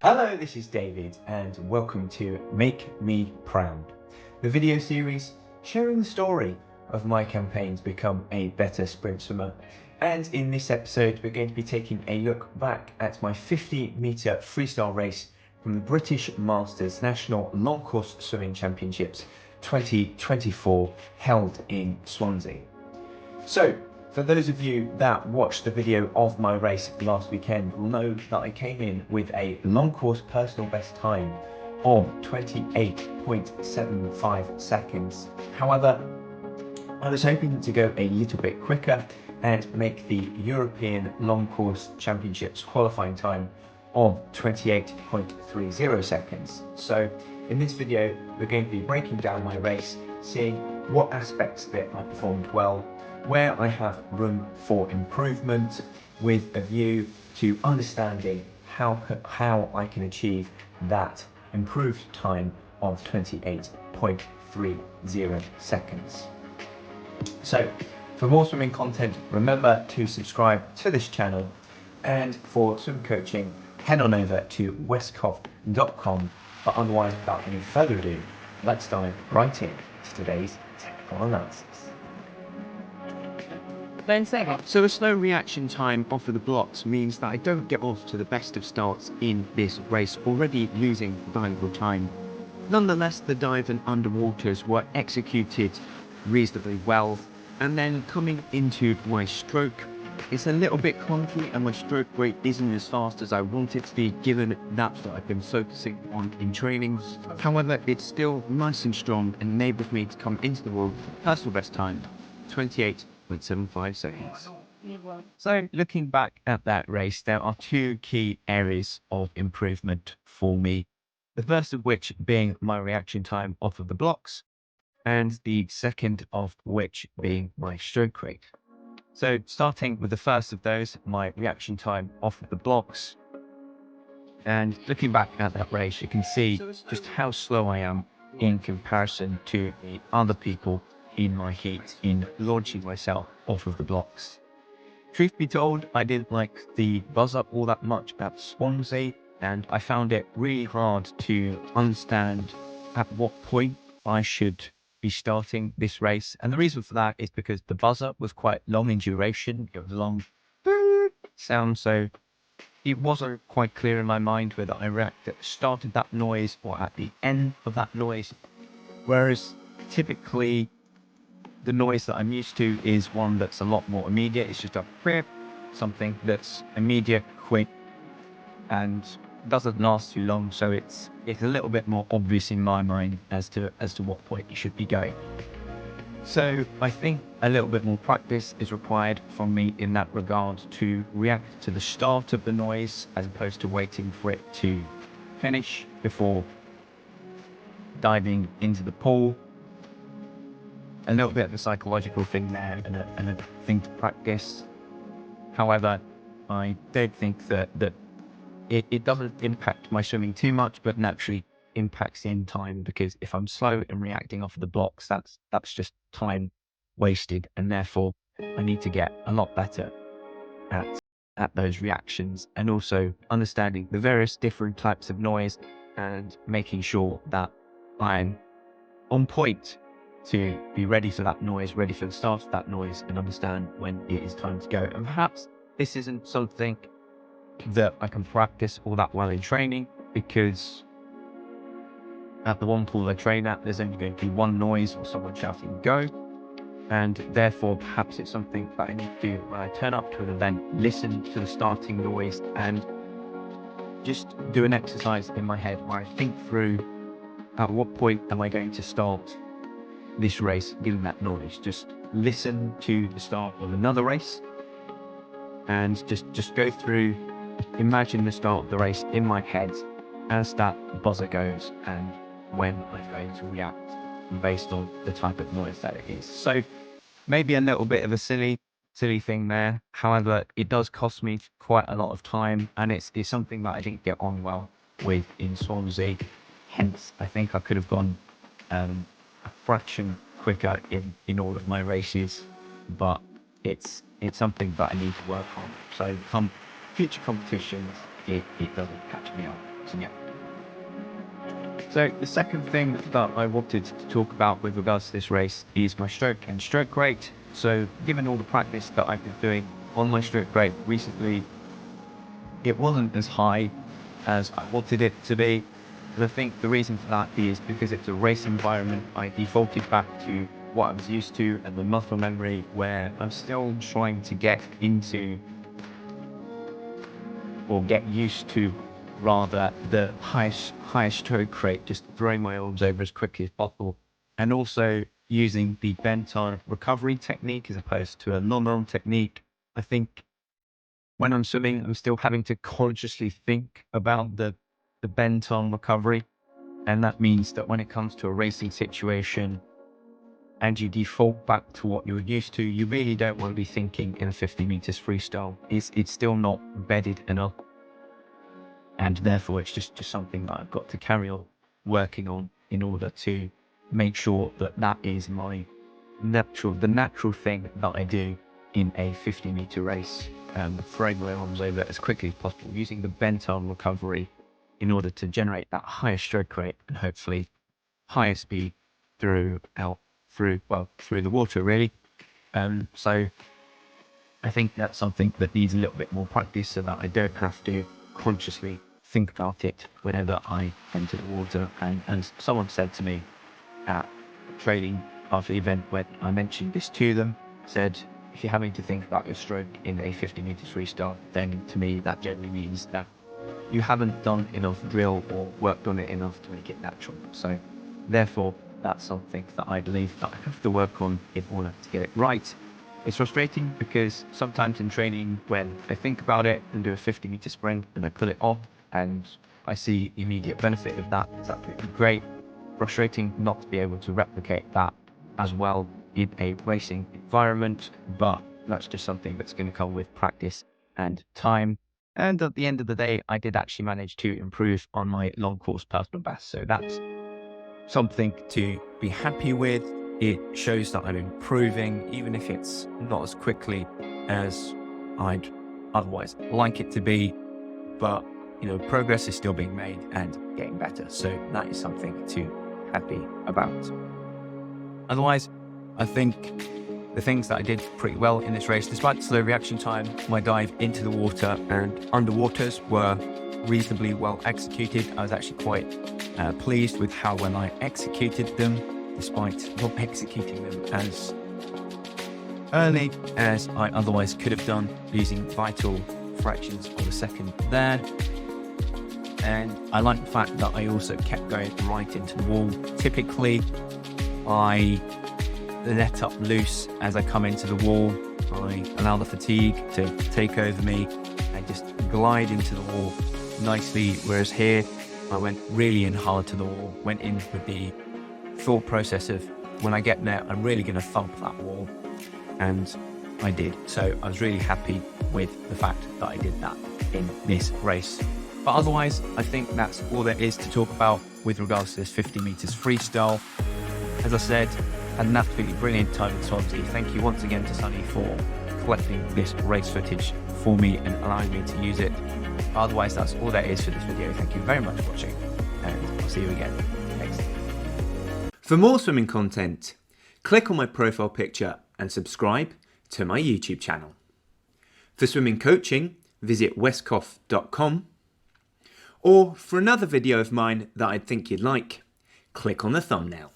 Hello, this is David and welcome to Make Me Proud, the video series sharing the story of my campaign to become a better sprint swimmer. And in this episode, we're going to be taking a look back at my 50-metre freestyle race from the British Masters National Long Course Swimming Championships 2024 held in Swansea. So, for those of you that watched the video of my race last weekend will know that I came in with a long course personal best time of 28.75 seconds. However, I was hoping to go a little bit quicker and make the European Long Course Championships qualifying time of 28.30 seconds. So in this video, we're going to be breaking down my race, seeing what aspects of it I performed well, where I have room for improvement, with a view to understanding how I can achieve that improved time of 28.30 seconds. So for more swimming content, remember to subscribe to this channel, and for swim coaching, head on over to westcough.com. But otherwise, without any further ado, let's dive right in to today's technical analysis. So a slow reaction time off of the blocks means that I don't get off to the best of starts in this race, already losing valuable time. Nonetheless, the dive and underwaters were executed reasonably well, and then coming into my stroke, it's a little bit clunky and my stroke rate isn't as fast as I want it to be, given that's what I've been focusing on in training. However, it's still nice and strong and enables me to come into the world personal best time, 28.75 seconds. So looking back at that race, there are two key areas of improvement for me. The first of which being my reaction time off of the blocks, and the second of which being my stroke rate. So starting with the first of those, my reaction time off of the blocks, and looking back at that race, you can see just how slow I am in comparison to the other people in my heat in launching myself off of the blocks. Truth be told, I didn't like the buzz up all that much about Swansea, and I found it really hard to understand at what point I should be starting this race. And the reason for that is because the buzz up was quite long in duration. It was a long sound, so it wasn't quite clear in my mind whether I reacted at the start of that noise or at the end of that noise. Whereas typically the noise that I'm used to is one that's a lot more immediate. It's just a something that's immediate, quick, and doesn't last too long, so it's a little bit more obvious in my mind as to what point you should be going. So I think a little bit more practice is required from me in that regard, to react to the start of the noise as opposed to waiting for it to finish before diving into the pool. A little bit of a psychological thing there, and a thing to practice. However, I don't think that it doesn't impact my swimming too much, but naturally impacts in time, because if I'm slow and reacting off of the blocks, that's just time wasted, and therefore I need to get a lot better at those reactions, and also understanding the various different types of noise and making sure that I'm on point to be ready for that noise, ready for the start of that noise, and understand when it is time to go. And perhaps this isn't something that I can practice all that well in training, because at the one pool I train at, there's only going to be one noise or someone shouting go, and therefore perhaps it's something that I need to do when I turn up to an event, listen to the starting noise and just do an exercise in my head where I think through at what point am I going to start this race given that noise. Just listen to the start of another race and just go through, imagine the start of the race in my head as that buzzer goes and when I'm going to react based on the type of noise that it is. So maybe a little bit of a silly thing there. However, it does cost me quite a lot of time, and it's something that I didn't get on well with in Swansea. Hence, I think I could have gone a fraction quicker in all of my races, but it's something that I need to work on. So come future competitions, it doesn't catch me up Yeah. So the second thing that I wanted to talk about with regards to this race is my stroke and stroke rate. So given all the practice that I've been doing on my stroke rate recently, it wasn't as high as I wanted it to be. And I think the reason for that is because it's a race environment. I defaulted back to what I was used to and the muscle memory, where I'm still trying to get into, or get used to rather, the highest stroke rate, just throwing my arms over as quickly as possible, and also using the bent arm recovery technique as opposed to a non-arm technique. I think when I'm swimming, I'm still having to consciously think about the bent arm recovery, and that means that when it comes to a racing situation and you default back to what you're used to, you really don't want to be thinking in a 50 meters freestyle. It's still not embedded enough, and therefore it's just something that I've got to carry on working on in order to make sure that that is the natural thing that I do in a 50 meter race, throwing my arms over as quickly as possible, using the bent arm recovery in order to generate that higher stroke rate and hopefully higher speed through the water, really. So I think that's something that needs a little bit more practice, so that I don't have to consciously think about it whenever I enter the water. And as someone said to me at training after the event, when I mentioned this to them, said, if you're having to think about your stroke in a 50 meters freestyle, then to me that generally means that you haven't done enough drill or worked on it enough to make it natural. So therefore, that's something that I believe that I have to work on in order to get it right. It's frustrating because sometimes in training, when I think about it and do a 50 meter sprint and I pull it off and I see immediate benefit of that, it's absolutely great. Frustrating not to be able to replicate that as well in a racing environment, but that's just something that's going to come with practice and time. And at the end of the day, I did actually manage to improve on my long course personal best. So that's something to be happy with. It shows that I'm improving, even if it's not as quickly as I'd otherwise like it to be. But, progress is still being made and getting better. So that is something to be happy about. Otherwise, I think the things that I did pretty well in this race, despite the slow reaction time, my dive into the water and underwaters were reasonably well executed. I was actually quite pleased with how well I executed them, despite not executing them as early as I otherwise could have done, losing vital fractions of a second there. And I like the fact that I also kept going right into the wall. Typically, I let up loose as I come into the wall. I allow the fatigue to take over me and just glide into the wall nicely, whereas here I went really in hard to the wall, went in with the thought process of, when I get there, I'm really going to thump that wall, and I did. So I was really happy with the fact that I did that in this race. But otherwise, I think that's all there is to talk about with regards to this 50 meters freestyle. As I said, had an absolutely brilliant time in Swansea. Thank you once again to Sunny for collecting this race footage for me and allowing me to use it. Otherwise, that's all there is for this video. Thank you very much for watching, and I'll see you again next time. For more swimming content, click on my profile picture and subscribe to my YouTube channel. For swimming coaching, visit westcough.com. Or for another video of mine that I think you'd like, click on the thumbnail.